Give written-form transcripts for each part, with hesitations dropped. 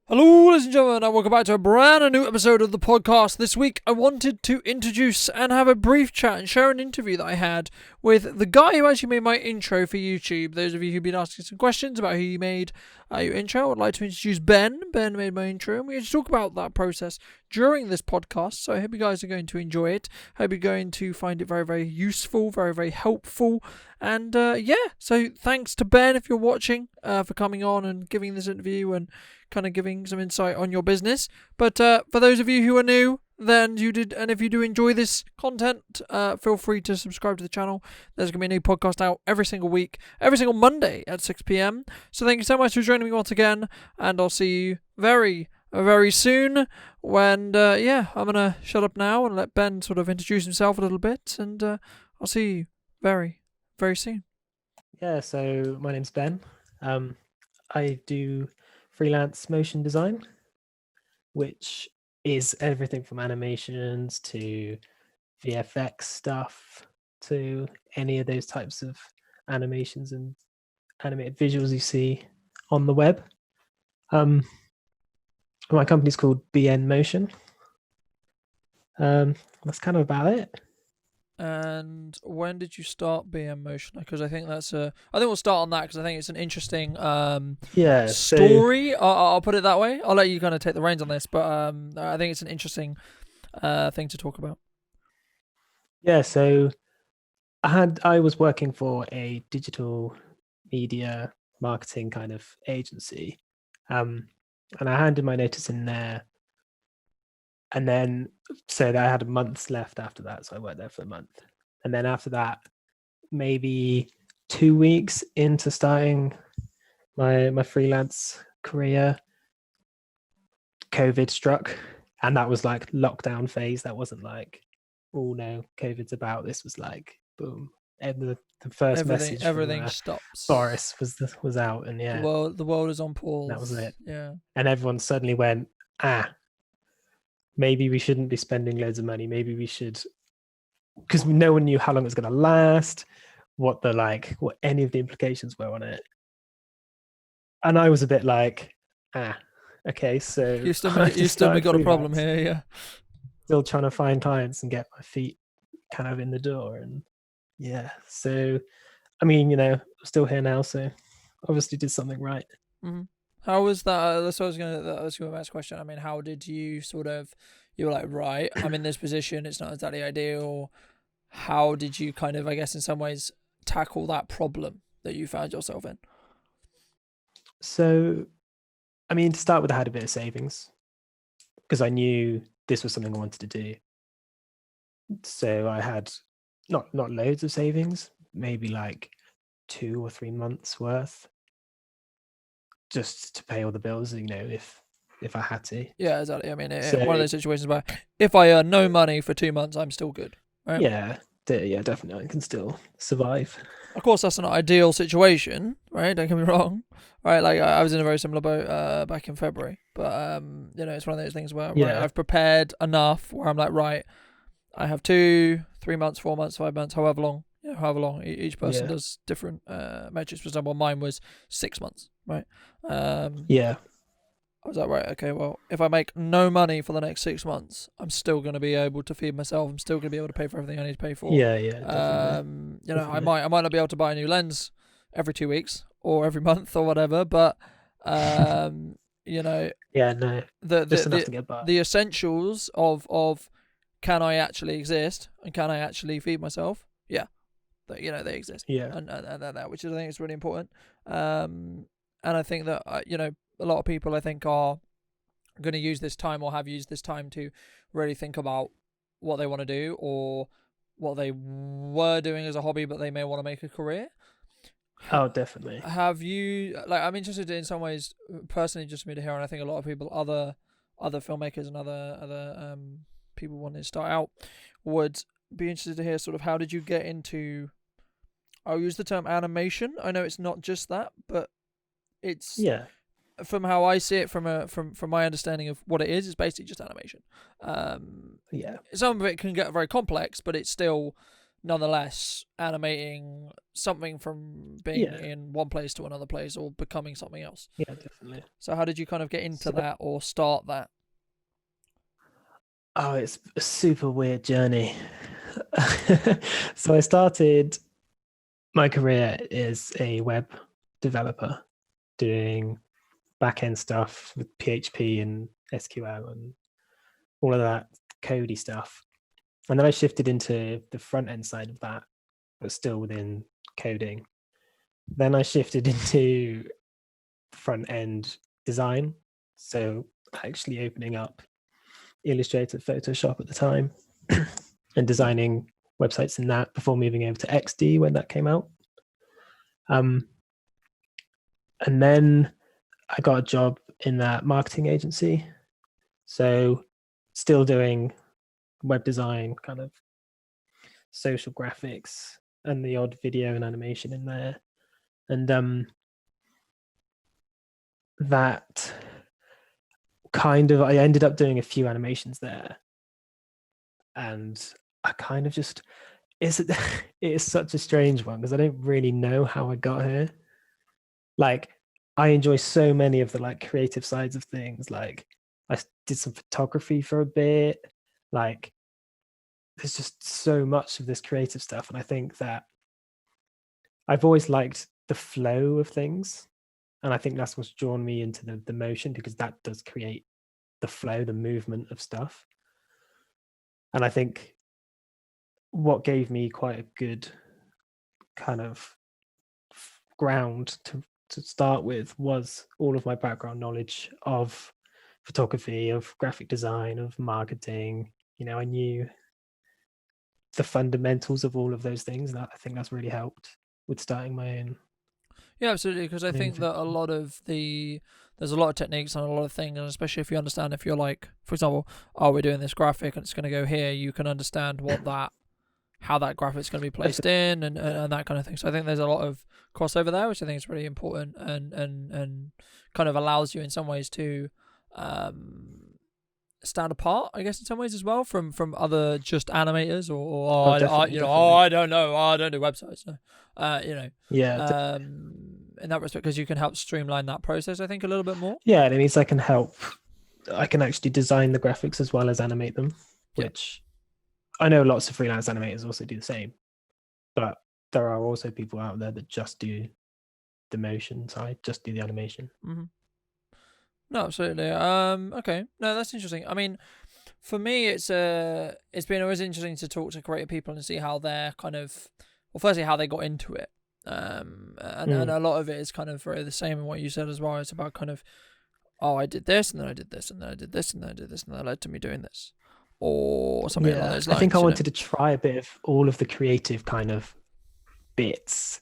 Hello, ladies and gentlemen, and welcome back to a brand new episode of the podcast. This week, I wanted to introduce and have a brief chat and share an interview that I had with the guy who actually made my intro for YouTube. Those of you who've been asking some questions about who you made your intro, I'd like to introduce Ben. Ben made my intro, and we're going to talk about that process during this podcast. So I hope you guys are going to enjoy it. I hope you're going to find it very, very useful, very, very helpful. And so thanks to Ben if you're watching for coming on and giving this interview and kind of giving some insight on your business. But for those of you who are new, and if you do enjoy this content, feel free to subscribe to the channel. There's going to be a new podcast out every single week, every single Monday at 6 p.m. So thank you so much for joining me once again, and I'll see you very, very soon. When I'm going to shut up now and let Ben sort of introduce himself a little bit, and I'll see you very, very soon. Yeah, so my name's Ben. I do freelance motion design, which is everything from animations to VFX stuff to any of those types of animations and animated visuals you see on the web. My company's called BN Motion. That's kind of about it. And when did you start BM Motion? Because I think I think we'll start on that because I think it's an interesting story. I'll put it that way. I'll let you kind of take the reins on this, but I think it's an interesting thing to talk about. Yeah, so I was working for a digital media marketing kind of agency, and I handed my notice in there. And then, so I had a month left after that. So I worked there for a month. And then after that, maybe 2 weeks into starting my freelance career, COVID struck. And that was like lockdown phase. That wasn't like, oh no, COVID's about. This was like, boom. And the first message everything stops. Boris was out. And yeah. The world is on pause. That was it. Yeah. And everyone suddenly went, maybe we shouldn't be spending loads of money. Maybe we should, because no one knew how long it was going to last, what any of the implications were on it. And I was a bit like, okay, so you still got a problem here, yeah. Still trying to find clients and get my feet kind of in the door, and yeah. So, I mean, I'm still here now, so obviously did something right. Mm-hmm. How was that? That's what I was going to ask you my next question. I mean, how did you you were like, right, I'm in this position, it's not exactly ideal. How did you kind of, I guess, in some ways, tackle that problem that you found yourself in? So, I mean, to start with, I had a bit of savings because I knew this was something I wanted to do. So I had not loads of savings, maybe like 2 or 3 months worth, just to pay all the bills, if I had to. Yeah, exactly. I mean, one of those situations where if I earn no money for 2 months, I'm still good, right? Yeah, definitely. I can still survive. Of course, that's an ideal situation, right? Don't get me wrong, right? Like I was in a very similar boat back in February, but it's one of those things where right, I've prepared enough where I'm like, right, I have 2, 3 months, 4 months, 5 months, however long. However long each person does different metrics. For example, mine was 6 months, right? I was like, right, okay, well, if I make no money for the next 6 months, I'm still going to be able to feed myself. I'm still going to be able to pay for everything I need to pay for. Definitely. I might not be able to buy a new lens every 2 weeks or every month or whatever, but no, just enough to get by. The essentials of can I actually exist and can I actually feed myself? Yeah. They exist. Yeah. And that, which I think is really important. And I think that, a lot of people, I think, are going to use this time or have used this time to really think about what they want to do or what they were doing as a hobby, but they may want to make a career. Oh, definitely. Have you, I'm interested in some ways, personally, just for me to hear, and I think a lot of people, other filmmakers and other people wanting to start out would be interested to hear sort of how did you get into, I'll use the term animation. I know it's not just that, but it's from how I see it, from my understanding of what it is, it's basically just animation. Some of it can get very complex, but it's still nonetheless animating something from being Yeah. in one place to another place or becoming something else. Yeah, definitely. So how did you kind of get into So, that or start that? oh, it's a super weird journey. So I started my career as a web developer doing back-end stuff with PHP and SQL and all of that codey stuff. And then I shifted into the front end side of that, but still within coding. Then I shifted into front end design. So actually opening up Illustrator, Photoshop at the time, and designing websites in that before moving over to XD when that came out. And then I got a job in that marketing agency. So still doing web design, kind of social graphics, and the odd video and animation in there. And that kind of, I ended up doing a few animations there. And I kind of just, it is such a strange one because I don't really know how I got here. Like, I enjoy so many of the like creative sides of things. Like, I did some photography for a bit. Like, there's just so much of this creative stuff, and I think that I've always liked the flow of things, and I think that's what's drawn me into the motion, because that does create the flow, the movement of stuff. And I think what gave me quite a good kind of ground to start with was all of my background knowledge of photography, of graphic design, of marketing. You know, I knew the fundamentals of all of those things, and I think that's really helped with starting my own. Yeah, absolutely. Because I think that there's a lot of techniques and a lot of things, and especially if you understand, if you're like, for example, oh, we're doing this graphic and it's going to go here, you can understand how that graphic's going to be placed in and that kind of thing. So I think there's a lot of crossover there, which I think is really important and kind of allows you in some ways to stand apart, I guess, in some ways as well from other just animators or I don't know, I don't do websites, no. Yeah, in that respect, because you can help streamline that process, I think, a little bit more. yeah, and it means I can actually design the graphics as well as animate them, which I know lots of freelance animators also do the same, but there are also people out there that just do the motion side, just do the animation. Mm-hmm. No, absolutely. Okay. No, that's interesting. I mean, for me, it's been always interesting to talk to creative people and see how they're kind of, well, firstly, how they got into it. And a lot of it is kind of very the same in what you said as well. It's about kind of, oh, I did this, and then I did this, and then I did this, and then I did this, and that led to me doing this, or something along those lines. I think I wanted to try a bit of all of the creative kind of bits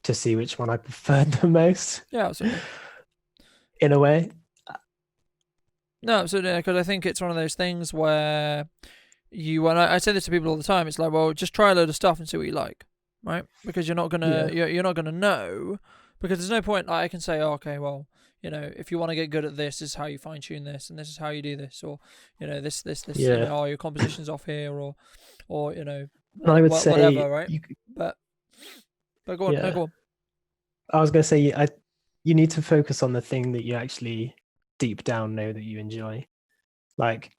to see which one I preferred the most. Yeah, absolutely. In a way. No, absolutely, because I think it's one of those things where and I say this to people all the time, it's like, well, just try a load of stuff and see what you like, right? Because you're not gonna you're not gonna know, because there's no point. Like, I can say, oh, okay, well, you know, if you want to get good at this is how you fine tune this, and this is how you do this, or you know, this, you know, oh, your composition's off here, or you know, I would say whatever, right? But go on, no, go on. I was gonna say you need to focus on the thing that you actually deep down know that you enjoy, like,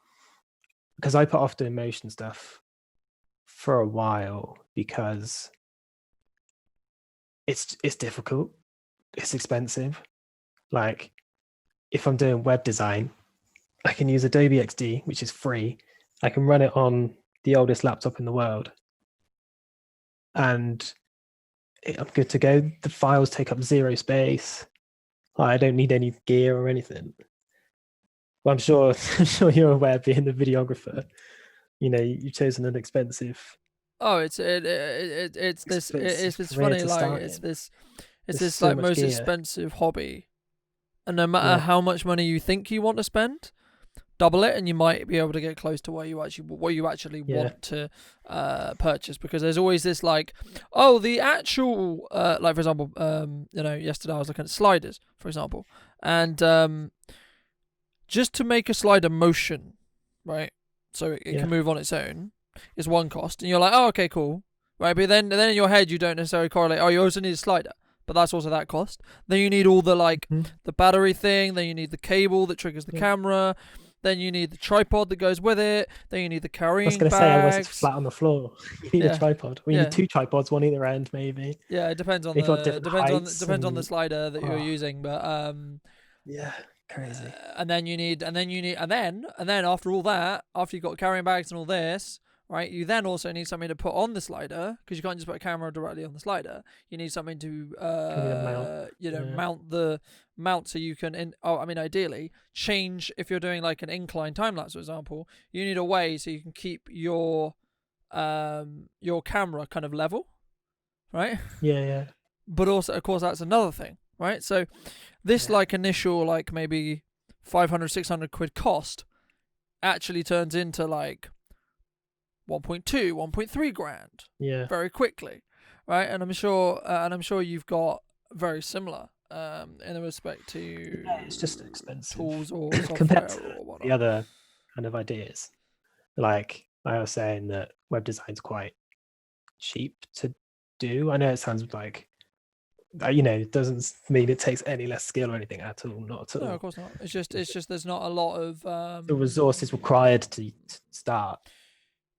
because I put off doing motion stuff for a while because it's difficult, it's expensive. Like, if I'm doing web design, I can use Adobe XD, which is free. I can run it on the oldest laptop in the world, and I'm good to go. The files take up zero space. I don't need any gear or anything. Well, I'm sure you're aware, being the videographer, you know, you've chosen an expensive. Oh, it's funny, like it's this like most expensive hobby, and no matter how much money you think you want to spend, double it, and you might be able to get close to what you actually want to purchase, because there's always this like, oh, the actual like, for example, you know, yesterday I was looking at sliders, for example, and just to make a slider motion, right, so it can move on its own, is one cost, and you're like, oh, okay, cool. right? But then in your head you don't necessarily correlate. Oh, you also need a slider, but that's also that cost. Then you need all the the battery thing. Then you need the cable that triggers the camera. Then you need the tripod that goes with it. Then you need the carrying I was going to say, otherwise it's flat on the floor. You need a tripod. Well, you need 2 tripods, one either end, maybe. Yeah, it depends on They've got the different depends on the heights slider that you're using, but yeah, crazy. and then after all that, after you've got carrying bags and all this, right, you then also need something to put on the slider, because you can't just put a camera directly on the slider. You need something to mount so you can ideally change. If you're doing like an incline time lapse, for example, you need a way so you can keep your camera kind of level, right? Yeah. But also, of course, that's another thing, right? So this initial maybe 500, 600 quid cost actually turns into 1.2, 1.3 grand. Yeah. Very quickly, right? And I'm sure you've got very similar in respect to it's just expensive tools or software compared to or whatnot. the other kind of ideas. Like I was saying that web design's quite cheap to do. I know it sounds like it doesn't mean it takes any less skill or anything at all. Not at all. No, of course not. It's just there's not a lot of the resources required to start.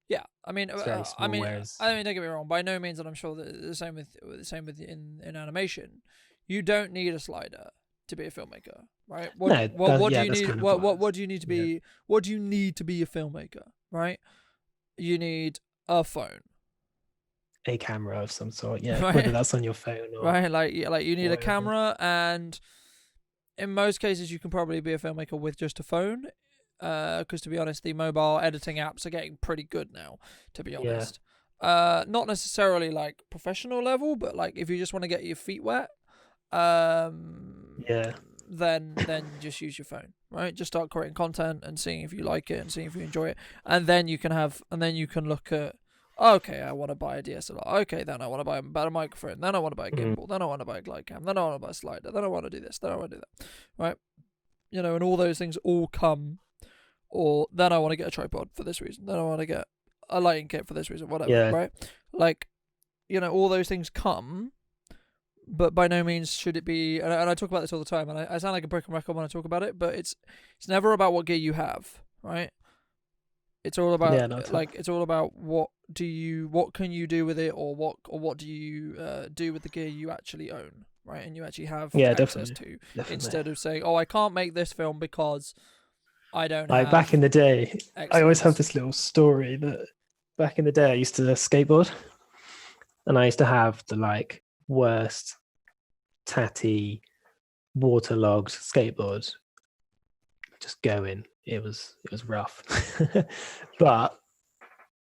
Yeah, I mean, whereas... don't get me wrong. By no means, and I'm sure that the same with in animation, you don't need a slider to be a filmmaker, right? What do you need? What do you need to be? What do you need to be a filmmaker, right? You need a phone, a camera of some sort, right? Whether that's on your phone or right, like you need a camera, and in most cases, you can probably be a filmmaker with just a phone. Because to be honest, the mobile editing apps are getting pretty good now, to be honest. Not necessarily like professional level, but if you just want to get your feet wet, then just use your phone, right? Just start creating content and seeing if you like it and seeing if you enjoy it, and then you can look at, okay, I want to buy a DSLR. Okay, then I want to buy a better microphone. Then I want to buy a gimbal. Then I want to buy a glide cam. Then I want to buy a slider. Then I want to do this. Then I want to do that, right? And all those things all come. Or then I want to get a tripod for this reason. Then I want to get a lighting kit for this reason. Whatever, right? All those things come, but by no means should it be. And I talk about this all the time, and I sound like a broken record when I talk about it. But it's never about what gear you have, right? It's all about it's all about what can you do with it, or what do you do with the gear you actually own, right? And you actually have access to, instead of saying, oh, I can't make this film because I don't have back in the day. Xbox. I always have this little story that back in the day I used to skateboard, and I used to have the worst tatty waterlogged skateboard just going. It was rough. But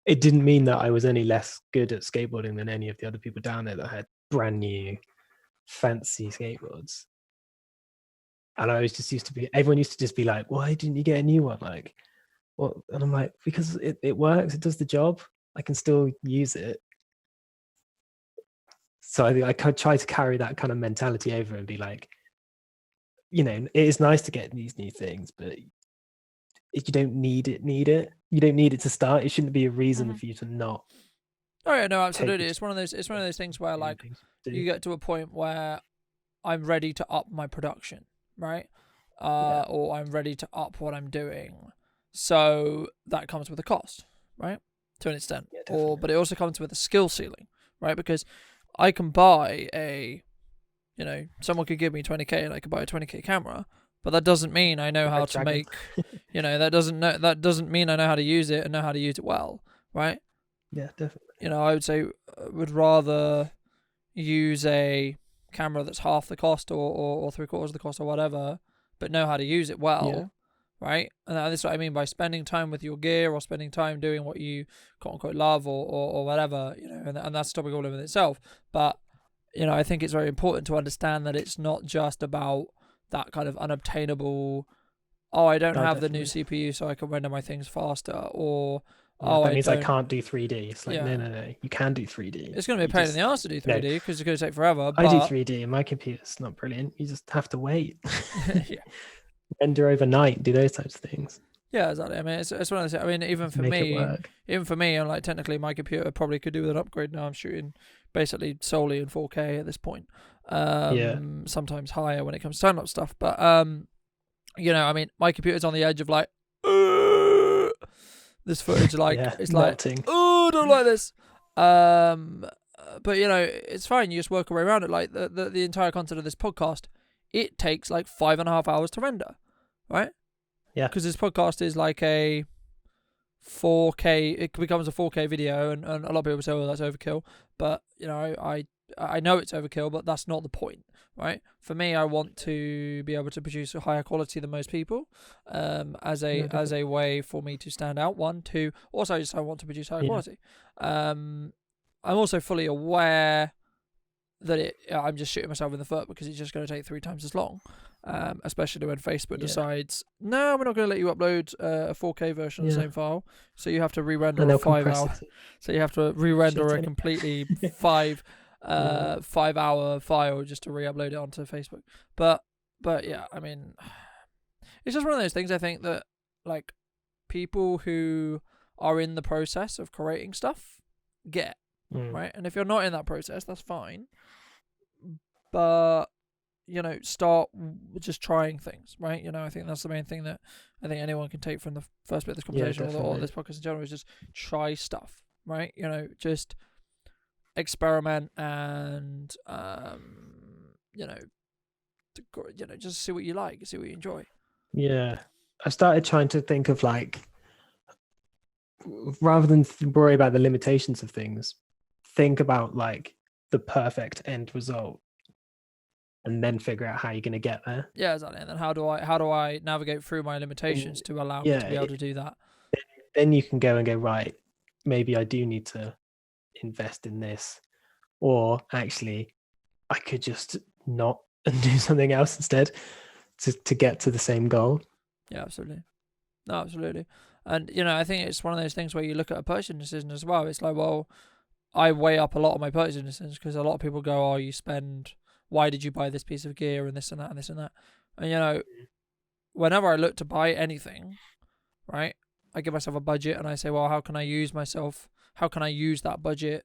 it didn't mean that I was any less good at skateboarding than any of the other people down there that had brand new fancy skateboards. And everyone used to just be like, why didn't you get a new one? What? And I'm like, because it works, it does the job. I can still use it. So I could try to carry that kind of mentality over and be like, it is nice to get these new things, but if you don't need it. You don't need it to start. It shouldn't be a reason for you to not. Oh yeah, no, absolutely. It's one of those things where you get to a point where I'm ready to up my production. Right, or I'm ready to up what I'm doing, so that comes with a cost, right, to an extent, but it also comes with a skill ceiling, right, because I can buy someone could give me 20k and I could buy a 20k camera, but that doesn't mean I know how to make, that doesn't mean I know how to use it and know how to use it well, right? Yeah, definitely. I would say would rather use a camera that's half the cost or 3/4 of the cost or whatever, but know how to use it well, right? And that's what I mean by spending time with your gear or spending time doing what you quote unquote love or whatever, and that's a topic all in itself. But I think it's very important to understand that it's not just about that kind of unobtainable, I don't have the new CPU so I can render my things faster, or that means I can't do 3D. It's like, no, you can do 3D. It's going to be a pain in the ass to do 3D because it's going to take forever. I do 3D and my computer's not brilliant. You just have to wait. Render overnight, do those types of things. Yeah, exactly. I mean, it's one of those. I mean, to make it work. and like technically, my computer probably could do with an upgrade now. I'm shooting basically solely in 4K at this point. Yeah. Sometimes higher when it comes to time lapse stuff. But I mean, my computer's on the edge of like this footage. Like Yeah. it's Melting. like, oh, I don't like this. But it's fine. You just work your way around it. Like the entire content of this podcast, it takes like 5.5 hours to render, right? Yeah. Because this podcast is like a 4K. It becomes a 4K video, and a lot of people say, "Oh, that's overkill." But I know it's overkill, but that's not the point, right? For me, I want to be able to produce a higher quality than most people, as a way for me to stand out. One, two. Also, just I want to produce higher quality. I'm also fully aware that I'm just shooting myself in the foot because it's just going to take 3 times as long. Especially when Facebook decides, no, we're not going to let you upload a 4K version of the same file, so you have to re-render a 5 hour. So you have to re-render a completely 5 hour file just to re-upload it onto Facebook. But yeah, I mean, it's just one of those things. I think that like people who are in the process of creating stuff get right, and if you're not in that process, that's fine. But start just trying things, right? I think that's the main thing that I think anyone can take from the first bit of this conversation or this podcast in general is just try stuff, right? Just experiment and just see what you like, see what you enjoy. Yeah, I started trying to think of like, rather than worry about the limitations of things, think about like the perfect end result, and then figure out how you're going to get there. Yeah, exactly. And then how do I navigate through my limitations to allow me to be able to do that? Then you can go right, maybe I do need to invest in this, or actually I could just not and do something else instead to get to the same goal. Yeah, absolutely. No, absolutely. And I think it's one of those things where you look at a purchasing decision as well. It's like, well, I weigh up a lot of my purchasing decisions because a lot of people go, oh, why did you buy this piece of gear and this and that and this and that? And whenever I look to buy anything, right, I give myself a budget and I say, well, how can I use that budget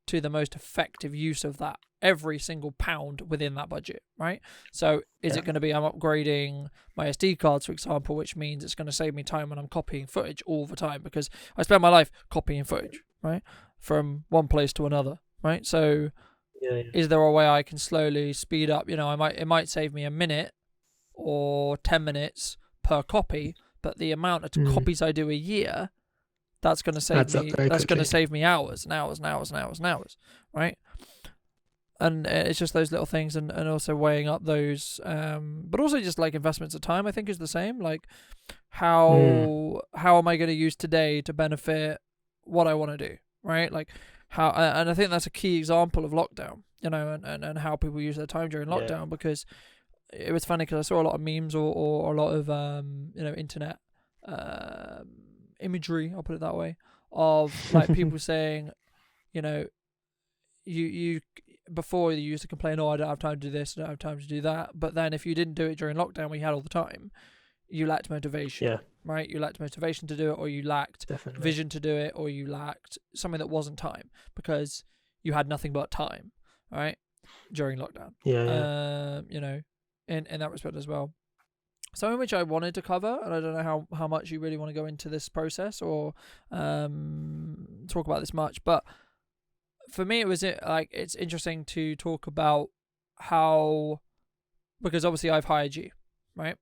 to the most effective use of that every single pound within that budget, right? So is it going to be I'm upgrading my SD cards, for example, which means it's going to save me time when I'm copying footage all the time because I spend my life copying footage, right, from one place to another, right? So is there a way I can slowly speed up? It might save me a minute or 10 minutes per copy, but the amount of copies I do a year, that's going to save me. That's going to save me hours and hours and hours and hours and hours, right? And it's just those little things, and also weighing up those, but also just like investments of time. I think is the same. Like, how am I going to use today to benefit what I want to do, right? Like how, and I think that's a key example of lockdown, and how people use their time during lockdown because it was funny because I saw a lot of memes or a lot of internet imagery, I'll put it that way, of like people saying, you before you used to complain, oh, I don't have time to do this, I don't have time to do that, but then if you didn't do it during lockdown, we had all the time, you lacked motivation, right? You lacked motivation to do it, or you lacked vision to do it, or you lacked something that wasn't time because you had nothing but time, right? During lockdown, in that respect as well. Something which I wanted to cover, and I don't know how much you really want to go into this process or talk about this much, but for me, it's interesting to talk about how, because obviously I've hired you, right?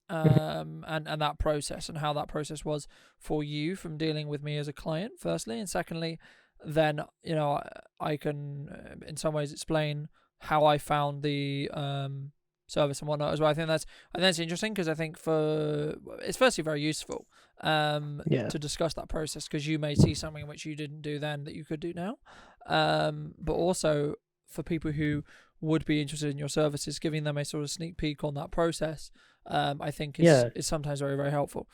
And that process and how that process was for you from dealing with me as a client, firstly, and secondly, then I can in some ways explain how I found the service and whatnot as well. I think that's interesting because I think it's firstly very useful to discuss that process because you may see something which you didn't do then that you could do now, but also for people who would be interested in your services, giving them a sort of sneak peek on that process, I think is sometimes very, very helpful.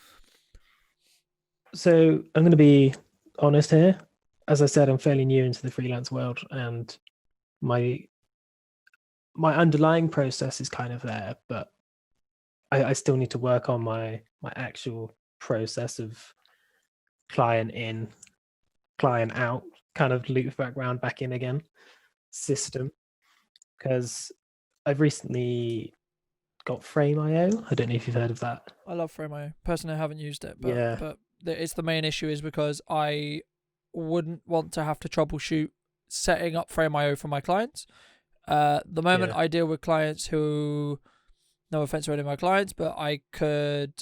So I'm going to be honest here. As I said, I'm fairly new into the freelance world, and my underlying process is kind of there, but I still need to work on my actual process of client in, client out, kind of loop background back in again system. Because I've recently got Frame.io. I don't know if you've heard of that. I love Frame.io. Personally, I haven't used it, Yeah. but it's the main issue is because I wouldn't want to have to troubleshoot setting up Frame.io for my clients. The moment I deal with clients who, no offense to any of my clients, but I could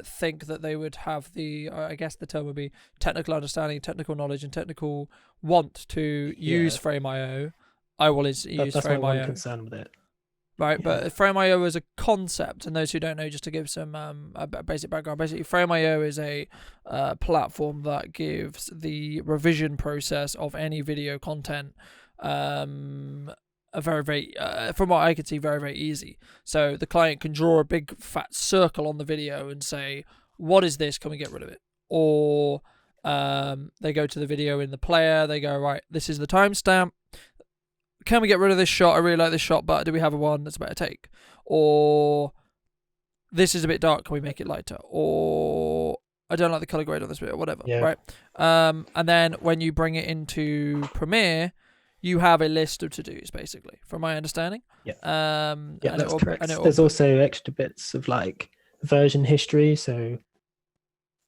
think that they would have the, I guess the term would be technical understanding, technical knowledge, and technical want to use Frame.io. I will use that's Frame.io. my one concern with it. Right, but Frame.io is a concept, and those who don't know, just to give some a basic background, basically Frame.io is a platform that gives the revision process of any video content a very, from what I can see, very, very easy. So the client can draw a big fat circle on the video and say, what is this? Can we get rid of it? Or they go to the video in the player, they go, right, this is the timestamp. Can we get rid of this shot? I really like this shot, but do we have a one that's a better take? Or this is a bit dark, can we make it lighter? Or I don't like the color grade on this bit, or whatever, right? And then when you bring it into Premiere, you have a list of to-dos, basically, from my understanding. That's correct. There's also extra bits of like version history, so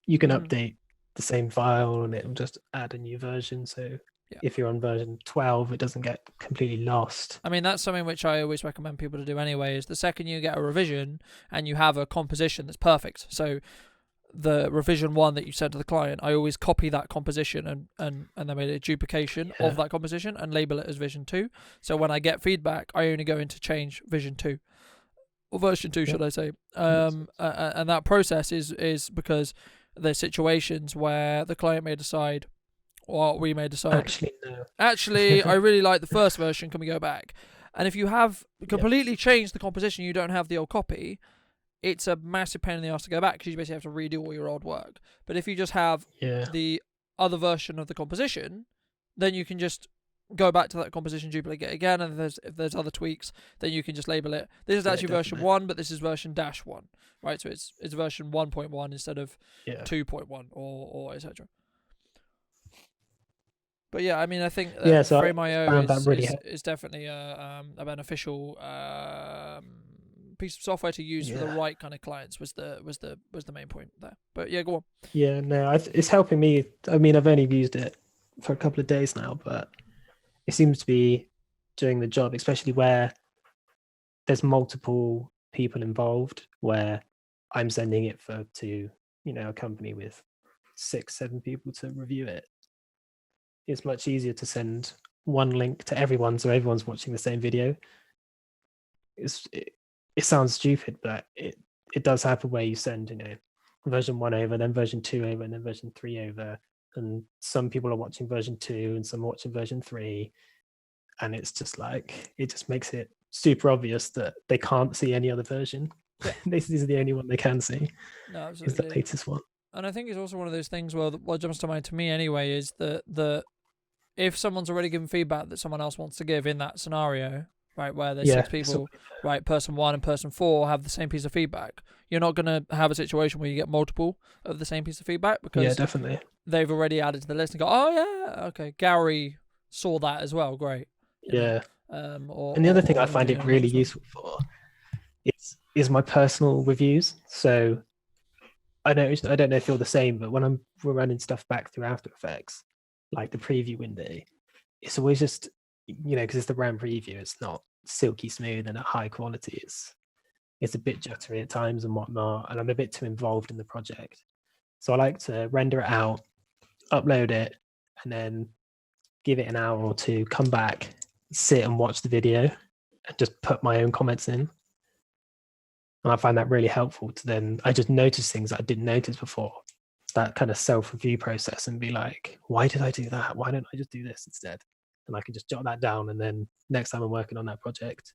you can update the same file and it'll just add a new version. So if you're on version 12, it doesn't get completely lost. I mean, that's something which I always recommend people to do anyway, is the second you get a revision and you have a composition that's perfect. So the revision 1 that you sent to the client, I always copy that composition and then made a duplication of that composition and label it as version 2. So when I get feedback, I only go into change version 2. Or version 2, should I say. And that process is because there's situations where the client may decide, or we may decide, actually, no. Actually, I really like the first version, can we go back? And if you have completely changed the composition, you don't have the old copy, it's a massive pain in the ass to go back, because you basically have to redo all your old work. But if you just have the other version of the composition, then you can just go back to that composition, duplicate again, and if there's other tweaks, then you can just label it. This is actually version 1, but this is version -1, right? So it's version 1.1 instead of 2.1 or etc. But yeah, I mean, I think so Frame.io is definitely a beneficial piece of software to use for the right kind of clients. Was the main point there. But yeah, go on. Yeah, no, it's helping me. I mean, I've only used it for a couple of days now, but it seems to be doing the job, especially where there's multiple people involved, where I'm sending it to a company with 6-7 people to review it. It's much easier to send one link to everyone, so everyone's watching the same video. It sounds stupid, but it does happen where you send version 1 over, then version 2 over, and then version 3 over, and some people are watching version 2 and some are watching version 3, and it's just like, it just makes it super obvious that they can't see any other version. This is the only one they can see. No, absolutely. Is the latest one. And I think it's also one of those things where what jumps to mind to me anyway is that if someone's already given feedback that someone else wants to give in that scenario, right, where there's 6 people, right, person 1 and person 4 have the same piece of feedback, you're not going to have a situation where you get multiple of the same piece of feedback, because definitely they've already added to the list and go, oh yeah, okay, Gary saw that as well, great. And the other thing I find it really useful for is my personal reviews. So I don't know if you're the same, but when we're running stuff back through After Effects, like the preview window, it's always just, because it's the RAM preview, it's not silky smooth and at high quality. It's a bit jittery at times and whatnot, and I'm a bit too involved in the project. So I like to render it out, upload it, and then give it an hour or two, come back, sit and watch the video, and just put my own comments in. And I find that really helpful to then, I just notice things that I didn't notice before. It's that kind of self-review process and be like, why did I do that? Why don't I just do this instead? And I can just jot that down, and then next time I'm working on that project,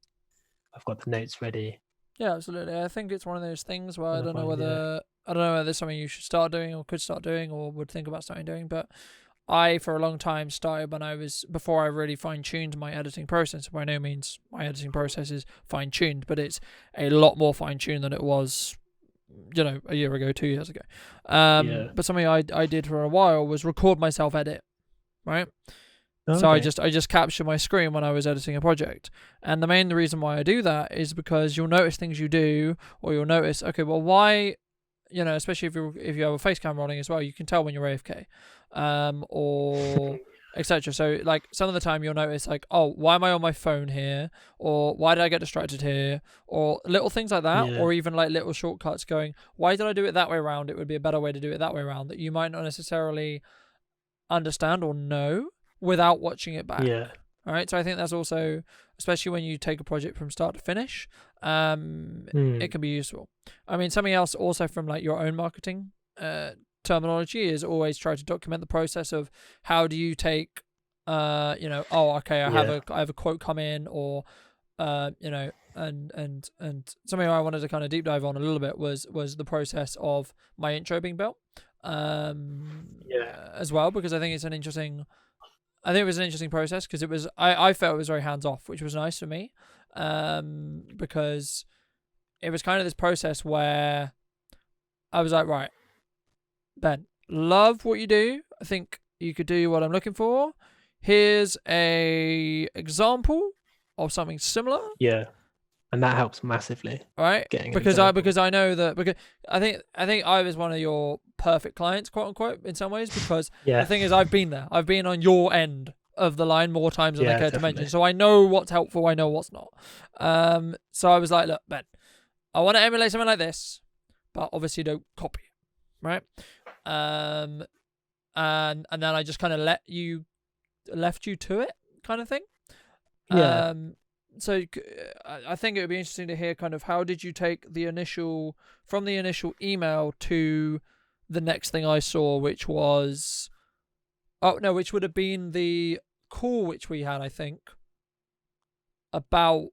I've got the notes ready. Yeah, absolutely. I think it's one of those things where I don't know whether there's something you should start doing or could start doing or would think about starting doing, but I, for a long time, started before I really fine-tuned my editing process. By no means my editing process is fine-tuned, but it's a lot more fine-tuned than it was a year ago, 2 years ago. Yeah. But something I did for a while was record myself edit, right? Oh, So I okay. just capture my screen when I was editing a project, and the main reason why I do that is because you'll notice things you do, or you'll notice, okay, well, why, especially if you have a face cam rolling as well, you can tell when you're AFK, or etc. So like some of the time you'll notice like, oh, why am I on my phone here, or why did I get distracted here, or little things like that, Yeah. or even like little shortcuts going, why did I do it that way around? It would be a better way to do it that way around that you might not necessarily understand or know without watching it back. Yeah. All right, so I think that's also, especially when you take a project from start to finish, it Mm. can be useful. I mean, something else also from like your own marketing terminology is always try to document the process of how do you take, oh, okay, I Yeah. have a quote come in, or and something I wanted to kind of deep dive on a little bit was the process of my intro being built, Yeah. as well, because I think it's an interesting. I think it was an interesting process because it was. I felt it was very hands off, which was nice for me, because it was kind of this process where I was like, right, Ben, love what you do. I think you could do what I'm looking for. Here's a example of something similar, Yeah. And that helps massively. right? Getting an Because I example. because I know that because I think I was one of your perfect clients, quote unquote, in some ways, because Yeah. the thing is I've been there. I've been on your end of the line more times than I Yeah, care to mention. definitely. So I know what's helpful, I know what's not. So I was like, look, Ben, I want to emulate something like this, but obviously don't copy it, right? And then I just kind of left you to it, kind of thing. Yeah. So I think it would be interesting to hear kind of how did you take from the initial email to the next thing I saw, which was, oh no, which would have been the call which we had, I think, about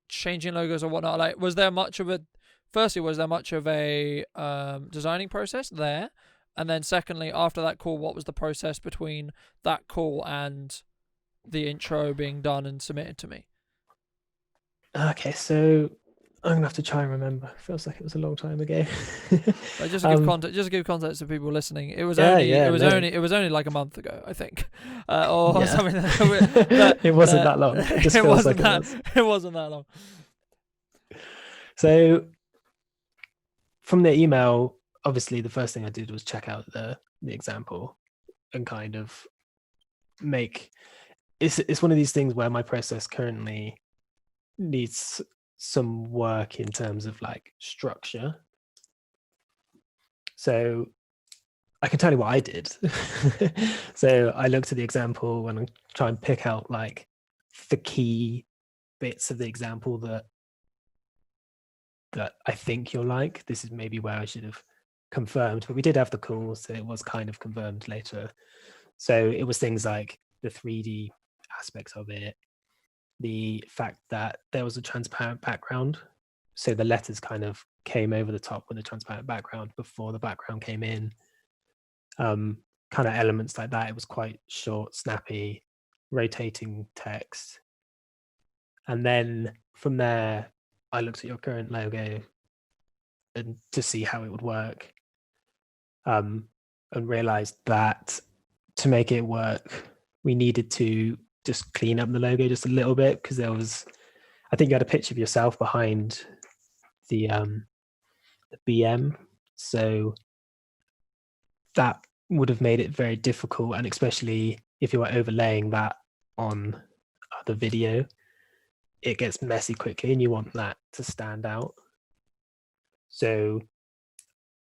changing logos or whatnot. Like, was there much of a designing process there? And then secondly, after that call, what was the process between that call and the intro being done and submitted to me? Okay, so I'm gonna have to try and remember. Feels like it was a long time ago. But just to give context, to people listening, it was Yeah, only yeah, no. it was only like a month ago, I think, or Yeah. something. That, It wasn't that long. It just feels like it was. it wasn't that long. So from the email, obviously the first thing I did was check out the example and kind of make it's one of these things where my process currently needs some work in terms of like structure. So I can tell you what I did. So I looked at the example and I try and pick out like the key bits of the example that I think you'll like. This is maybe where I should have confirmed, but we did have the call, so it was kind of confirmed later. So it was things like the 3D aspects of it, the fact that there was a transparent background. So the letters kind of came over the top with a transparent background before the background came in. Kind of elements like that. It was quite short, snappy, rotating text. And then from there, I looked at your current logo and to see how it would work, and realized that to make it work, we needed to just clean up the logo just a little bit because there was, I think you had a picture of yourself behind the BM, so that would have made it very difficult, and especially if you were overlaying that on the video, it gets messy quickly, and you want that to stand out. So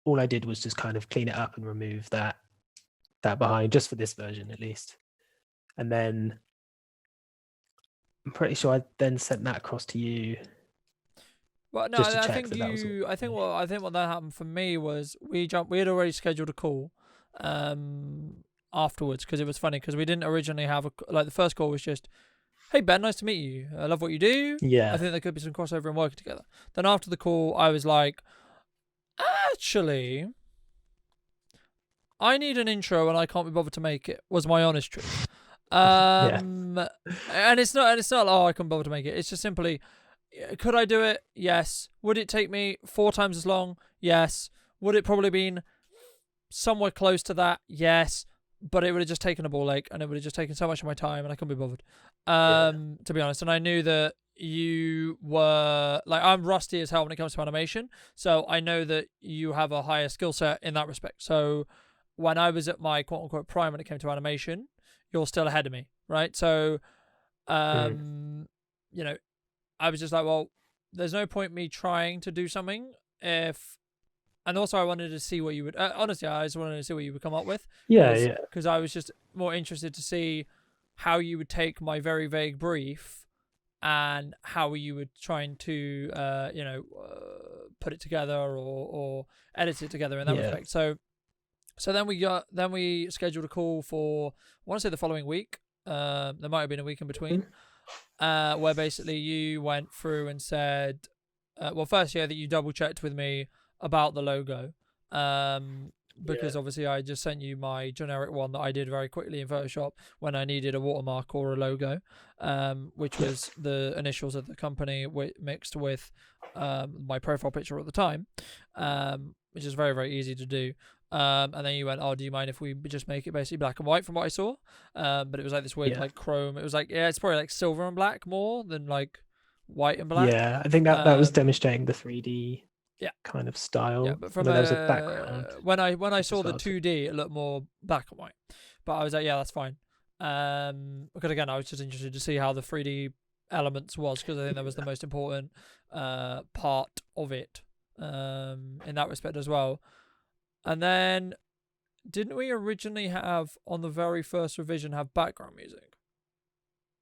all I did was just kind of clean it up and remove that behind, just for this version at least. And then I'm pretty sure I then sent that across to you. Well, no, Just to I check think that that was all. I think what that happened for me was we had already scheduled a call, afterwards, because it was funny because we didn't originally have the first call was just, hey Ben, nice to meet you. I love what you do. I Yeah. think there could be some crossover in working together. Then after the call, I was like, actually, I need an intro and I can't be bothered to make it. Was my honest truth. Yeah. And it's not like, oh, I couldn't bother to make it. It's just simply, could I do it? Yes. Would it take me 4 times as long? Yes. Would it probably been somewhere close to that? Yes. But it would have just taken a ball ache, and it would have just taken so much of my time, and I couldn't be bothered. Yeah. To be honest. And I knew that you were like, I'm rusty as hell when it comes to animation, so I know that you have a higher skill set in that respect. So when I was at my quote unquote prime when it came to animation, you're still ahead of me, right? So you know, I was just like, well, there's no point me trying to do something if. And also, I wanted to see what you would. Honestly, I just wanted to see what you would come up with. Yeah, yeah. Because I was just more interested to see how you would take my very vague brief and how you would trying to, put it together or edit it together in that respect. So then we scheduled a call for, I want to say, the following week. There might have been a week in between, where basically you went through and said, first, that you double checked with me about the logo, because obviously I just sent you my generic one that I did very quickly in Photoshop when I needed a watermark or a logo, which was the initials of the company mixed with my profile picture at the time, which is very, very easy to do. And then you went, oh, do you mind if we just make it basically black and white from what I saw? But it was like this weird like chrome. It was like, it's probably like silver and black more than like white and black. Yeah, I think that was demonstrating the 3D kind of style. Yeah, but from there was a background. When I saw the 2D, it looked more black and white. But I was like, yeah, that's fine. Because again, I was just interested to see how the 3D elements was, because I think that was the most important part of it in that respect as well. And then, didn't we originally have, on the very first revision, have background music?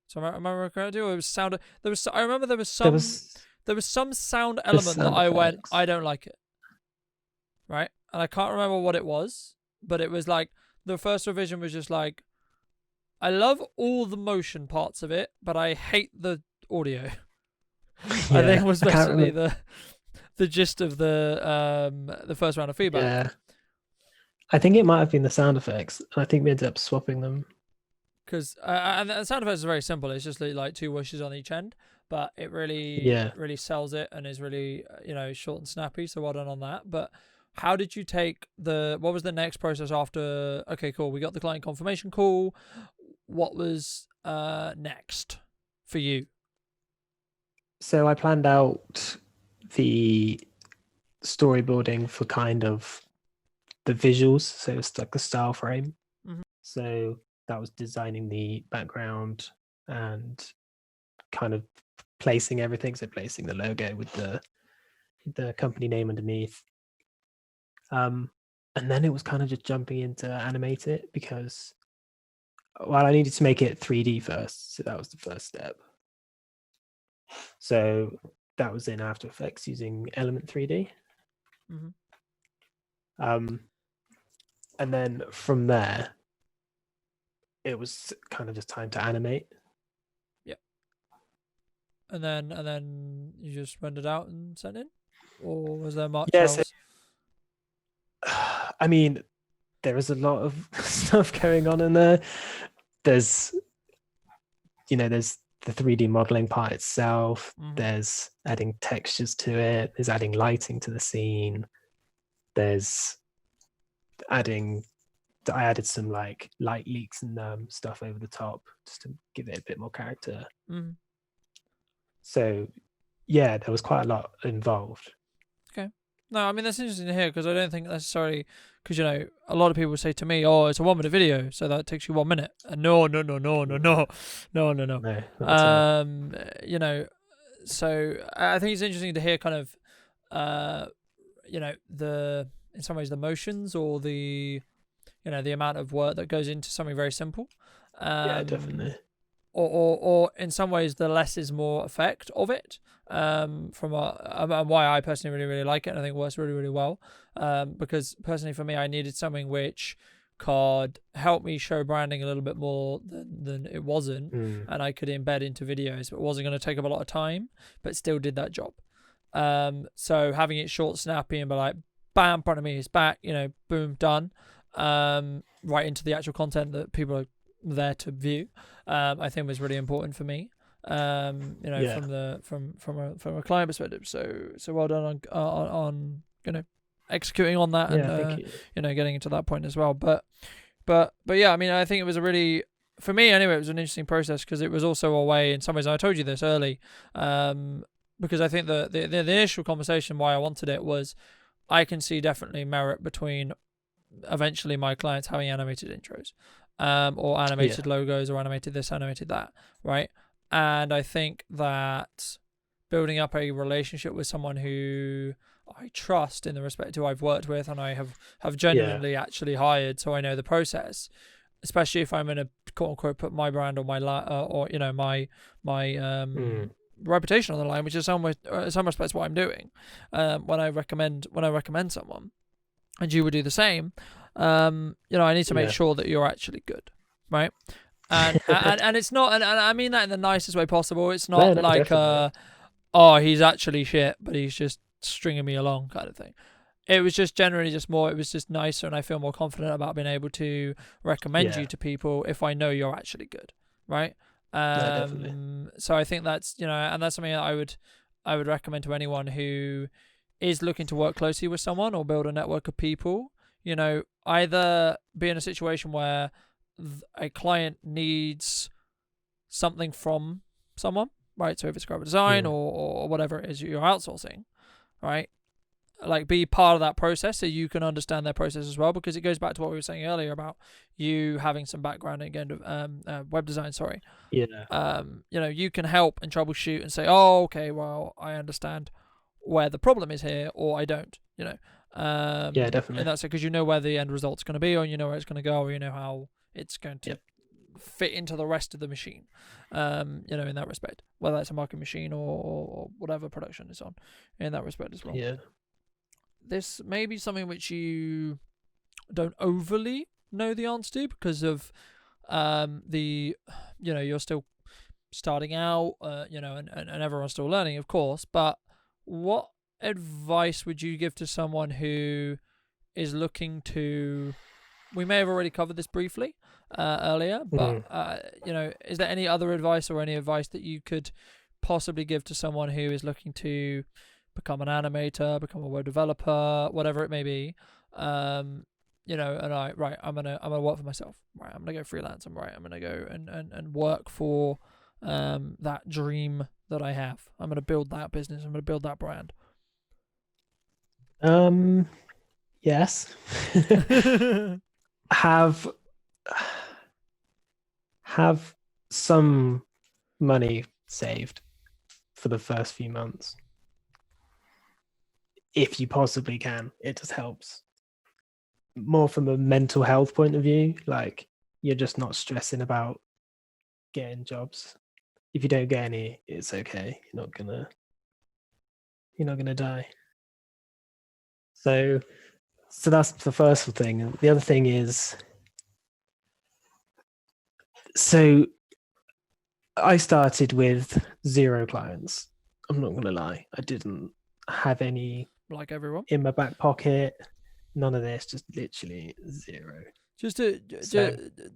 So am I remember correctly? Or it was sound. I remember there was some sound element that I went, I don't like it. Right? And I can't remember what it was, but it was like, the first revision was just like, I love all the motion parts of it, but I hate the audio. I think was basically the gist of the first round of feedback. Yeah. I think it might have been the sound effects, and I think we ended up swapping them. Because and the sound effects are very simple. It's just like two whooshes on each end, but it really sells it and is really short and snappy. So well done on that. But how did you take what was the next process after? Okay, cool. We got the client confirmation call. What was next for you? So I planned out the storyboarding for kind of the visuals. So it's like the style frame. Mm-hmm. So that was designing the background and kind of placing everything. So placing the logo with the company name underneath. And then it was kind of just jumping into animate it, because I needed to make it 3D first. So that was the first step. So that was in After Effects using Element 3D. Mm-hmm. And then from there, it was kind of just time to animate. Yeah. And then you just rendered out and sent in, or was there much else? I mean, there is a lot of stuff going on in there. There's the 3D modeling part itself. Mm-hmm. There's adding textures to it. There's adding lighting to the scene. I added some like light leaks and stuff over the top just to give it a bit more character. Mm-hmm. So yeah, there was quite a lot involved. Okay. No, I mean, that's interesting to hear, because I don't think necessarily, because a lot of people say to me, oh, it's a 1 minute video, so that takes you 1 minute. And no. So I think it's interesting to hear kind of in some ways the motions, or the the amount of work that goes into something very simple. Yeah, definitely. Or in some ways the less is more effect of it, and why I personally really, really like it, and I think it works really, really well, because personally for me, I needed something which could help me show branding a little bit more than it wasn't, and I could embed into videos, but it wasn't going to take up a lot of time, but still did that job. So having it short, snappy, and be like, bam, in front of me, it's back, boom, done, right into the actual content that people are there to view, I think was really important for me, from a client perspective. So well done on executing on that Yeah, thank and you. getting into that point as well. But yeah, I mean, I think it was a really, for me anyway, it was an interesting process because it was also a way, in some ways, and I told you this early, because I think the initial conversation why I wanted it was I can see definitely merit between eventually my clients having animated intros, or animated logos, or animated this, animated that, right? And I think that building up a relationship with someone who I trust in the respect who I've worked with and I have genuinely actually hired, so I know the process. Especially if I'm going to quote unquote put my brand or my my reputation on the line, which is in some respects what I'm doing when I recommend someone, and you would do the same. I need to make sure that you're actually good, right? And it's not, and I mean that in the nicest way possible. It's not No, like oh, he's actually shit, but he's just stringing me along kind of thing. It was just generally just more, it was just nicer, and I feel more confident about being able to recommend you to people if I know you're actually good, right? Definitely. So I think that's, and that's something that I would recommend to anyone who is looking to work closely with someone or build a network of people. Either be in a situation where a client needs something from someone, right? So if it's graphic design or whatever it is you're outsourcing, right? Like, be part of that process so you can understand their process as well, because it goes back to what we were saying earlier about you having some background in web design. Sorry. Yeah. You can help and troubleshoot and say, oh, okay, well, I understand where the problem is here, or I don't. Yeah, definitely. And that's because you know where the end result's going to be, or you know where it's going to go, or you know how it's going to fit into the rest of the machine. In that respect, whether it's a marketing machine or whatever production is on, in that respect as well. Yeah. This may be something which you don't overly know the answer to because of you're still starting out, and everyone's still learning, of course. But what advice would you give to someone who is looking to? We may have already covered this briefly earlier, but is there any other advice or any advice that you could possibly give to someone who is looking to become an animator, become a web developer, whatever it may be, I'm gonna work for myself, right? I'm gonna go freelance, I'm gonna go and work for that dream that I have. I'm gonna build that business, I'm gonna build that brand. Yes. have some money saved for the first few months. If you possibly can, it just helps. More from a mental health point of view, like you're just not stressing about getting jobs. If you don't get any, it's okay. You're not gonna die. So that's the first thing. The other thing is, so I started with 0 clients. I'm not gonna lie. I didn't have any, like everyone, in my back pocket. None of this, just literally 0.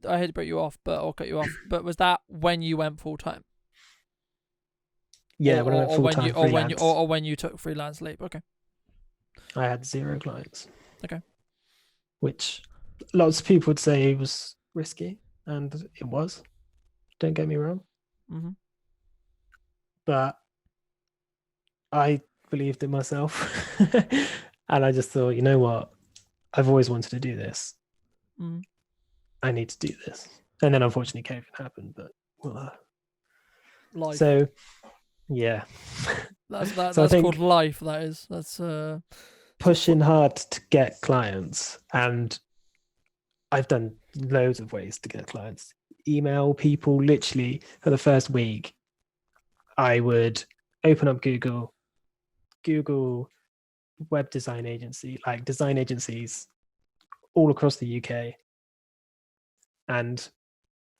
I hate to break you off, but I'll cut you off. But was that when you went full time? Yeah, when I went full time freelance. Or when you took freelance leap. Okay. I had 0 clients. Okay. Which lots of people would say it was risky, and it was. Don't get me wrong. Mm-hmm. But I believed in myself. And I just thought, you know what? I've always wanted to do this. I need to do this. And then unfortunately COVID happened, but life. So yeah. That's called life, that is. That's pushing hard to get clients, and I've done loads of ways to get clients. Email people. Literally for the first week, I would open up Google web design agency, like design agencies all across the UK, and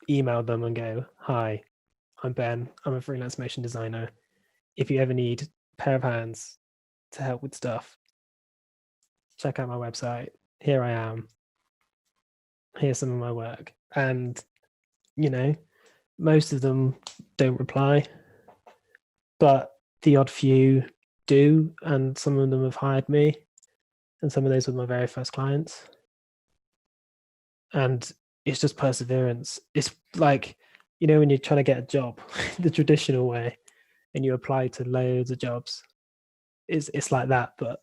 email them and go, hi, I'm Ben, I'm a freelance motion designer. If you ever need a pair of hands to help with stuff, check out my website. Here I am. Here's some of my work. And, most of them don't reply, but the odd few do, and some of them have hired me. and some of those were my very first clients. And it's just perseverance. It's like, when you're trying to get a job the traditional way and you apply to loads of jobs, it's like that, but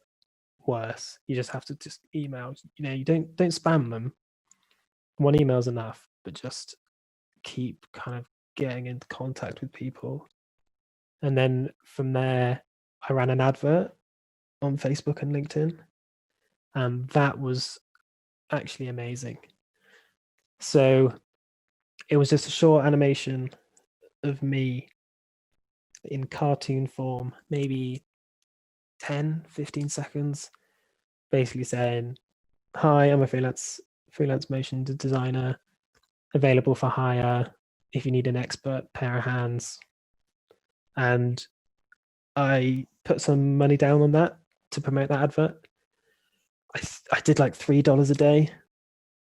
worse. You just have to just email. You don't spam them. One email's enough, but just keep kind of getting into contact with people. And then from there, I ran an advert on Facebook and LinkedIn, and that was actually amazing. So it was just a short animation of me in cartoon form, maybe 10, 15 seconds, basically saying, "Hi, I'm a freelance motion designer, available for hire if you need an expert pair of hands." And I put some money down on that to promote that advert. I did like $3 a day,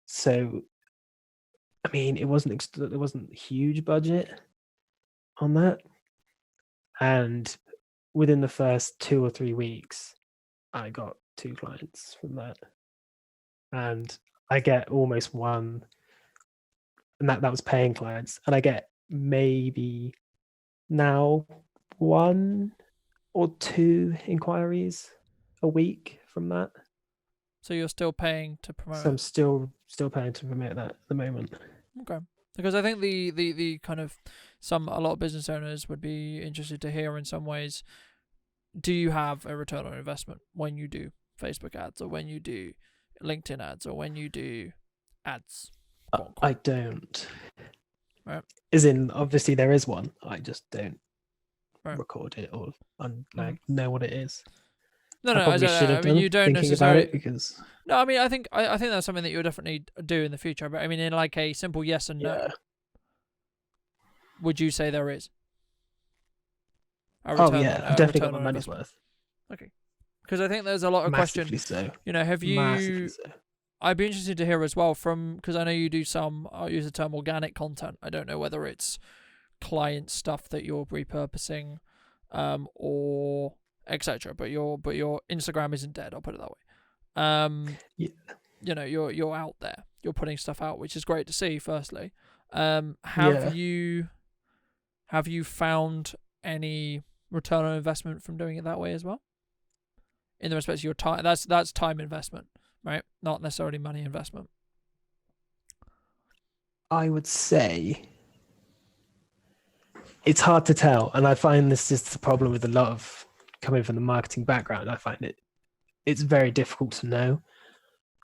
so I mean, it wasn't a huge budget on that. And within the first 2 or 3 weeks, I got 2 clients from that, and I get almost one, and that was paying clients, and I get maybe now 1 or 2 inquiries a week from that. So you're still paying to promote So I'm it? still paying to promote that at the moment. Okay. Because I think the kind of a lot of business owners would be interested to hear in some ways, do you have a return on investment when you do Facebook ads, or when you do LinkedIn ads, or when you do ads? I don't. Right. As in, obviously there is one. I just don't Right. record it or know what it is. No, I probably should have done, you don't thinking about necessarily. it, because No, I mean, I think that's something that you'll definitely do in the future. But I mean, in like a simple yes and no, would you say there is a return yeah, I've definitely got my money's investment? worth. Okay, because I think there's a lot of question. Massively so. Have Massively you? so. I'd be interested to hear as well because I know you do some. I'll use the term organic content. I don't know whether it's client stuff that you're repurposing, or etc. But your Instagram isn't dead. I'll put it that way. Yeah. You're out there. You're putting stuff out, which is great to see. Firstly, have you found any return on investment from doing it that way as well? In the respect of your time, that's time investment, right? Not necessarily money investment. I would say it's hard to tell, and I find this is the problem with a lot of coming from the marketing background. I find it's very difficult to know,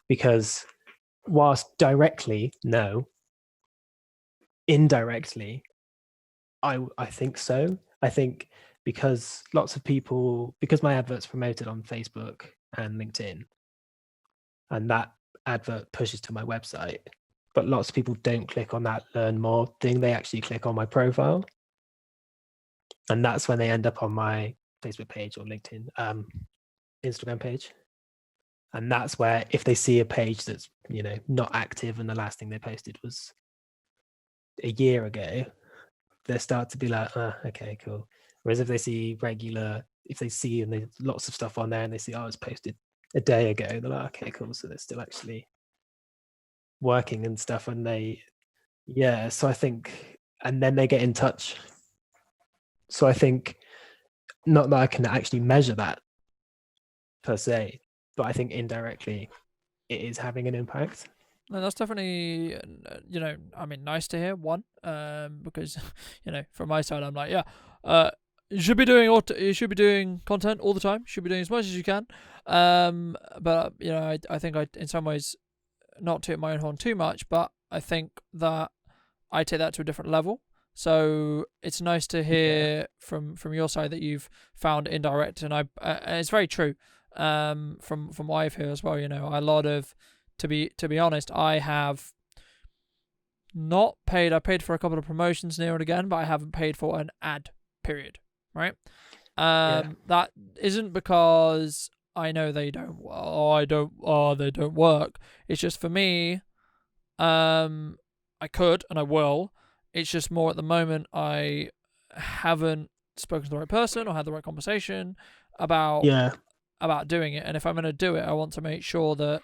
because whilst directly no, indirectly I think so. I think because my advert's promoted on Facebook and LinkedIn, and that advert pushes to my website, but lots of people don't click on that learn more thing. They actually click on my profile, and that's when they end up on my Facebook page or LinkedIn, Instagram page. And that's where, if they see a page that's not active and the last thing they posted was a year ago, they start to be like, okay, cool. Whereas if they see and there's lots of stuff on there and they see, it's posted a day ago, they're like, okay, cool. So they're still actually working and stuff. And so I think, and then they get in touch. So I think, not that I can actually measure that per se, but I think indirectly it is having an impact. No, that's definitely, nice to hear. One, because, from my side, I'm like, you should be doing content all the time. You should be doing as much as you can. But I think I, in some ways, not toot my own horn too much, but I think that I take that to a different level. So it's nice to hear from your side that you've found indirect, and it's very true. From what I've heard as well, a lot of, to be honest, I have not paid. I paid for a couple of promotions near and again, but I haven't paid for an ad, period. Right? That isn't because I know they don't. They don't work. It's just, for me, I could and I will. It's just more at the moment I haven't spoken to the right person or had the right conversation about about doing it. And if I'm going to do it, I want to make sure that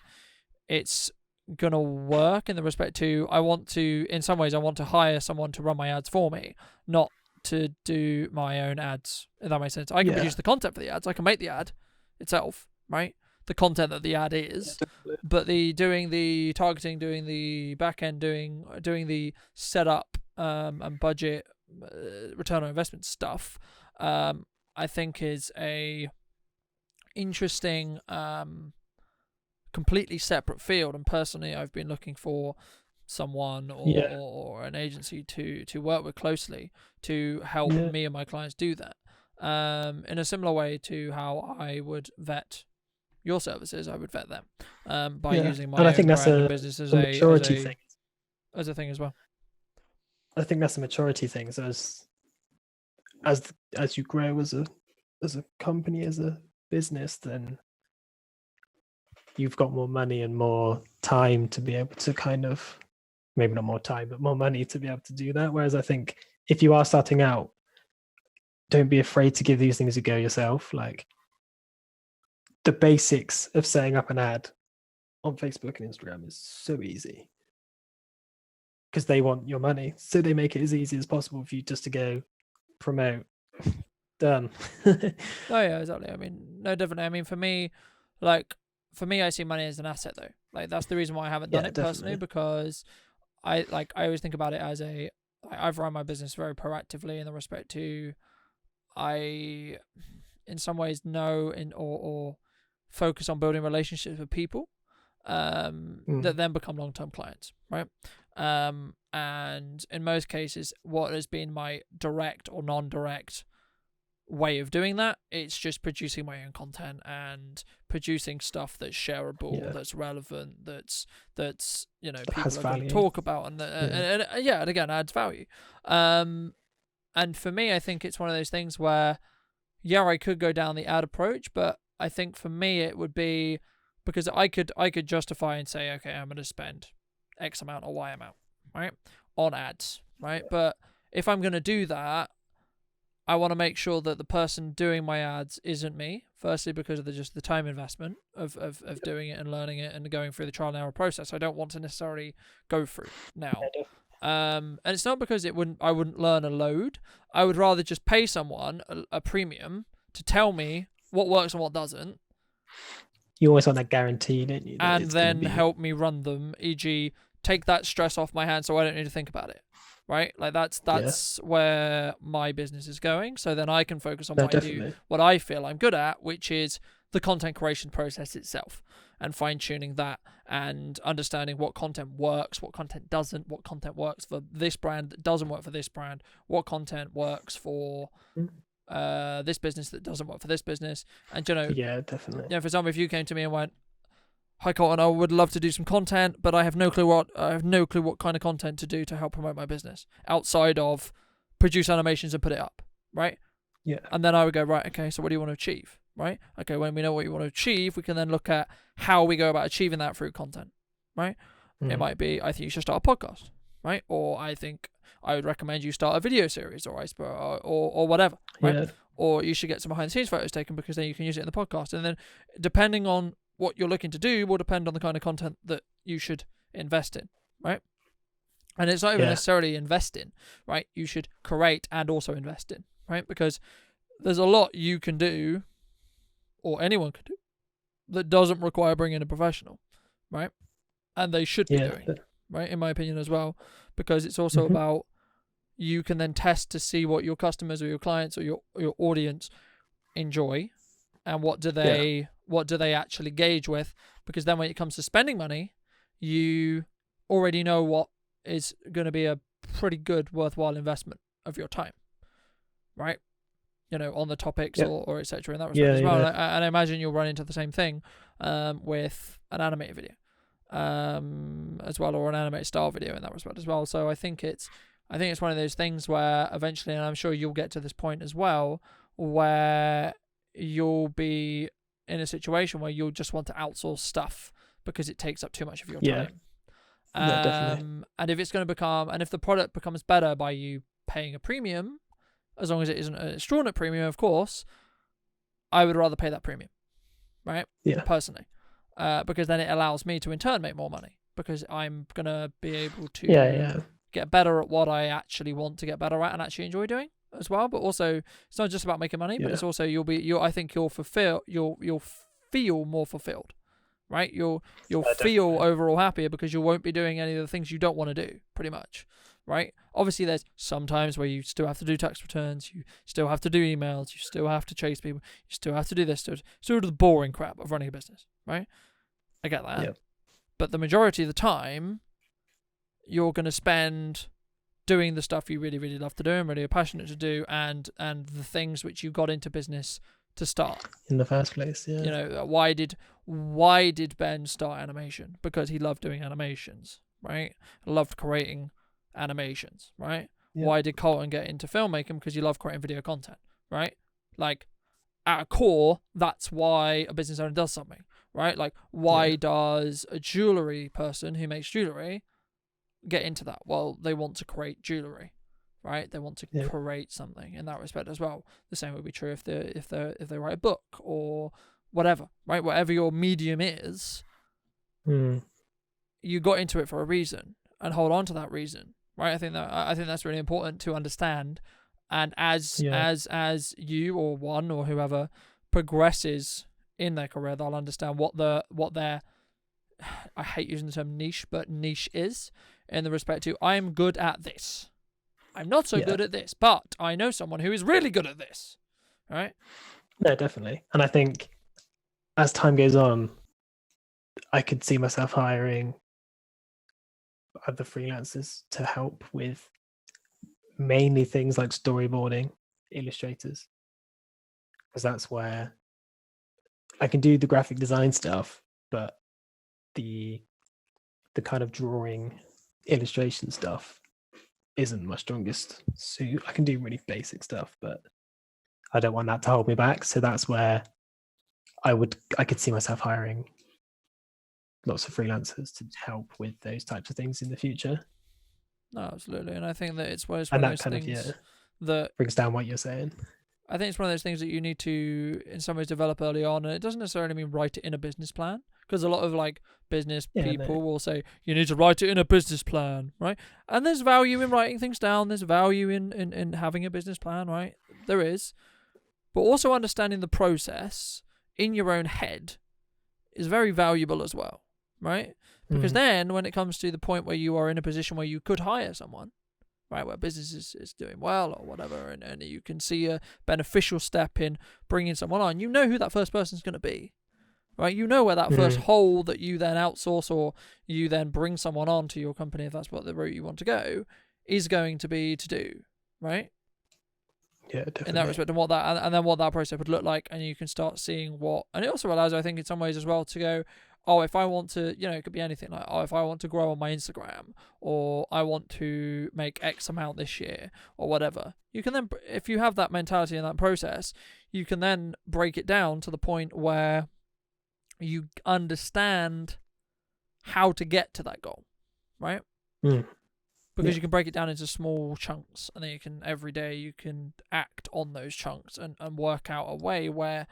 it's going to work in the respect to, in some ways, I want to hire someone to run my ads for me, not to do my own ads, if that makes sense. I can produce the content for the ads. I can make the ad itself, right? The content that the ad is, but doing the targeting, doing the back end, doing the setup and budget, return on investment stuff, I think is a interesting, completely separate field. And personally, I've been looking for someone or an agency to work with closely to help me and my clients do that. In a similar way to how I would vet your services, I would vet them by using my own brand and business as a maturity thing, as a thing as well. I think that's a maturity thing. So as you grow as a company, as a business, then you've got more money and more time to be able to kind of, maybe not more time, but more money to be able to do that. Whereas I think if you are starting out, don't be afraid to give these things a go yourself. Like the basics of setting up an ad on Facebook and Instagram is so easy because they want your money. So they make it as easy as possible for you just to go promote. Done. Oh yeah, exactly. I mean, no different. I mean, for me, I see money as an asset though. Like that's the reason why I haven't done it personally, because I always think about it as I've run my business very proactively in the respect to I in some ways know or focus on building relationships with people that then become long-term clients, right? And in most cases, what has been my direct or non-direct way of doing that, it's just producing my own content and producing stuff that's shareable, that's relevant, that's people are going to talk about, and again adds value. And for me, I think it's one of those things where I could go down the ad approach, but I think for me it would be because I could justify and say, okay, I'm going to spend X amount or Y amount, right, on ads, right? But if I'm going to do that, I want to make sure that the person doing my ads isn't me. Firstly, because of the time investment of doing it and learning it and going through the trial and error process. I don't want to necessarily go through now. And it's not because I wouldn't learn a load. I would rather just pay someone a premium to tell me what works and what doesn't. You always want that guarantee, don't you? And then help me run them, e.g. take that stress off my hands so I don't need to think about it. Right? Like that's where my business is going. So then I can focus on what I feel I'm good at, which is the content creation process itself, and fine-tuning that and understanding what content works, what content doesn't, what content works for this brand that doesn't work for this brand, what content works for this business that doesn't work for this business. And definitely. For example, if you came to me and went, "Hi Colton, I would love to do some content, but I have no clue what kind of content to do to help promote my business outside of produce animations and put it up," right? Yeah. And then I would go, right, okay, so what do you want to achieve, right? Okay, when we know what you want to achieve, we can then look at how we go about achieving that through content, right? It might be, I think you should start a podcast, right? Or I think I would recommend you start a video series or whatever, right? Yeah. Or you should get some behind the scenes photos taken because then you can use it in the podcast. And then depending on what you're looking to do will depend on the kind of content that you should invest in, right? And it's not even necessarily invest in, right? You should create and also invest in, right? Because there's a lot you can do, or anyone can do, that doesn't require bringing a professional, right? And they should be doing, right? In my opinion as well, because it's also about, you can then test to see what your customers or your clients or your audience enjoy, and what do they actually gauge with, because then when it comes to spending money, you already know what is going to be a pretty good, worthwhile investment of your time, right? On the topics or etc. in that respect as well. And I imagine you'll run into the same thing with an animated video as well, or an animated style video in that respect as well. So I think it's one of those things where eventually, and I'm sure you'll get to this point as well, where you'll be in a situation where you'll just want to outsource stuff because it takes up too much of your time. Definitely. And if it's going to become, and if the product becomes better by you paying a premium, as long as it isn't an extraordinary premium, of course, I would rather pay that premium, right? Yeah. Personally, because then it allows me to in turn make more money because I'm gonna be able to Yeah. get better at what I actually want to get better at and actually enjoy doing as well. But also, it's not just about making money, but Yeah. it's also I think you'll feel more fulfilled, right? You'll feel Definitely. overall happier because you won't be doing any of the things you don't want to do, pretty much, right? Obviously, there's some times where you still have to do tax returns, you still have to do emails, you still have to chase people, you still have to do this, still do the boring crap of running a business, right? I get that. Yeah. But the majority of the time, you're going to spend doing the stuff you really, really love to do and really are passionate to do, and the things which you got into business to start. In the first place, yeah. You know, why did Ben start animation? Because he loved doing animations, right? Loved creating animations, right? Yep. Why did Colton get into filmmaking? Because you love creating video content, right? Like, at a core, that's why a business owner does something, right? Like, why does a jewelry person who makes jewelry get into that? Well, they want to create jewelry, right? They want to create something in that respect as well. The same would be true if they write a book or whatever, right? Whatever your medium is, you got into it for a reason, and hold on to that reason, right? I think that's really important to understand. And as you or one or whoever progresses in their career, they'll understand what their I hate using the term niche, but niche is, in the respect to, I'm good at this. I'm not so good at this, but I know someone who is really good at this. Right? No, definitely. And I think as time goes on, I could see myself hiring other freelancers to help with mainly things like storyboarding, illustrators, because that's where I can do the graphic design stuff, but the kind of drawing, illustration stuff isn't my strongest suit. I can do really basic stuff, but I don't want that to hold me back. So that's where I could see myself hiring lots of freelancers to help with those types of things in the future. No, absolutely. And I think that it's one of those things that brings down what you're saying. I think it's one of those things that you need to, in some ways, develop early on. And it doesn't necessarily mean write it in a business plan, because a lot of like business people will say you need to write it in a business plan, right? And there's value in writing things down. There's value in having a business plan, right? There is. But also understanding the process in your own head is very valuable as well, right? Because then when it comes to the point where you are in a position where you could hire someone, right, where business is doing well or whatever, and you can see a beneficial step in bringing someone on, you know who that first person's going to be, right? You know where that first hole that you then outsource or you then bring someone on to your company, if that's what the route you want to go, is going to be to do, right? Yeah, definitely. In that respect, and what that process would look like, and you can start seeing what, and it also allows, I think, in some ways as well, to go, oh, if I want to, it could be anything, like, oh, if I want to grow on my Instagram, or I want to make X amount this year, or whatever, you can then, if you have that mentality and that process, you can then break it down to the point where you understand how to get to that goal, right? Because you can break it down into small chunks, and then you can, every day, you can act on those chunks and work out a way where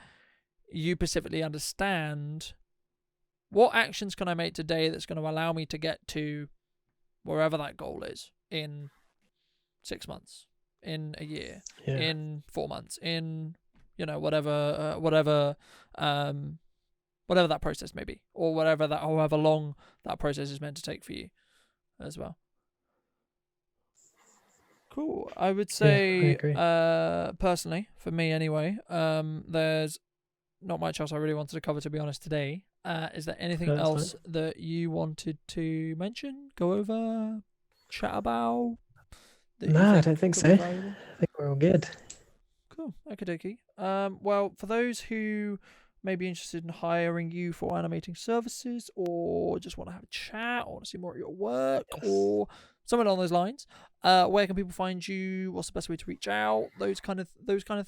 you specifically understand what actions can I make today that's going to allow me to get to wherever that goal is in 6 months, in a year, in 4 months, in, whatever that process may be, or however long that process is meant to take for you as well. Cool. I would say, personally, for me anyway, there's not much else I really wanted to cover, to be honest, today. Is there anything else that you wanted to mention, go over, chat about? No, I don't think so. I think we're all good. Cool. Okie dokie. Well, for those who may be interested in hiring you for animating services, or just want to have a chat, or want to see more of your work, or something along those lines, where can people find you? What's the best way to reach out? Those kind of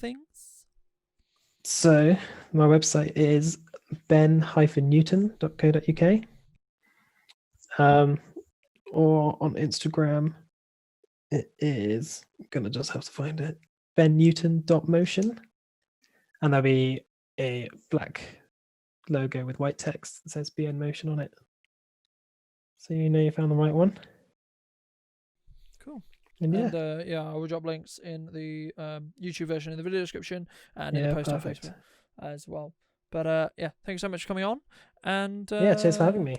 things. So my website is ben-newton.co.uk, or on Instagram it is, I'm gonna just have to find it, bennewton.motion, and there'll be a black logo with white text that says BN Motion on it. So you know you found the right one. Cool. And yeah, And I will drop links in the YouTube version in the video description and in yeah, the post perfect. on Facebook as well. But thank you so much for coming on. And Yeah, cheers for having me.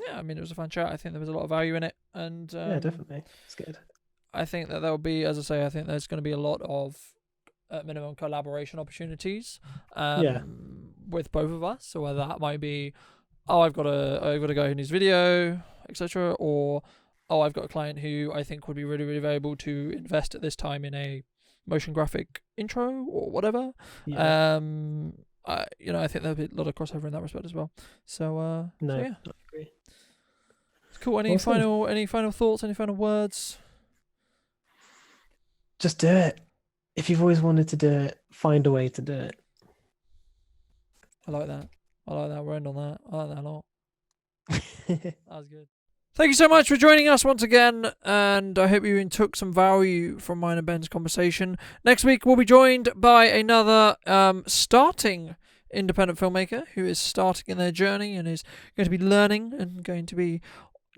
Yeah, I mean, it was a fun chat. I think there was a lot of value in it. And Yeah, definitely. It's good. I think that there'll be, as I say, I think there's going to be a lot of at minimum collaboration opportunities with both of us. So whether that might be, I've got a guy who needs video, etc., or I've got a client who I think would be really, really valuable to invest at this time in a motion graphic intro or whatever. Yeah. I think there'll be a lot of crossover in that respect as well. So No, yeah, I agree. Cool. Any final thoughts? Any final words? Just do it. If you've always wanted to do it, find a way to do it. I like that. We're end on that. I like that a lot. That was good. Thank you so much for joining us once again, and I hope you took some value from mine and Ben's conversation. Next week, we'll be joined by another starting independent filmmaker who is starting in their journey and is going to be learning and going to be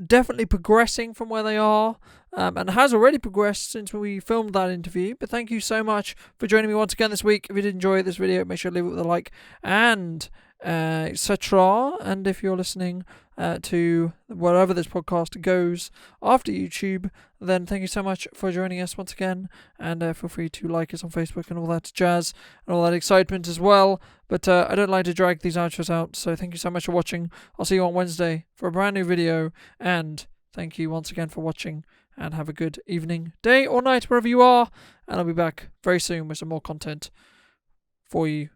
definitely progressing from where they are, and has already progressed since we filmed that interview. But thank you so much for joining me once again this week. If you did enjoy this video, make sure to leave it with a like and etc. And if you're listening to wherever this podcast goes after YouTube, then thank you so much for joining us once again, and feel free to like us on Facebook and all that jazz and all that excitement as well. But I don't like to drag these outros out, so thank you so much for watching. I'll see you on Wednesday for a brand new video, and thank you once again for watching, and have a good evening, day or night wherever you are, and I'll be back very soon with some more content for you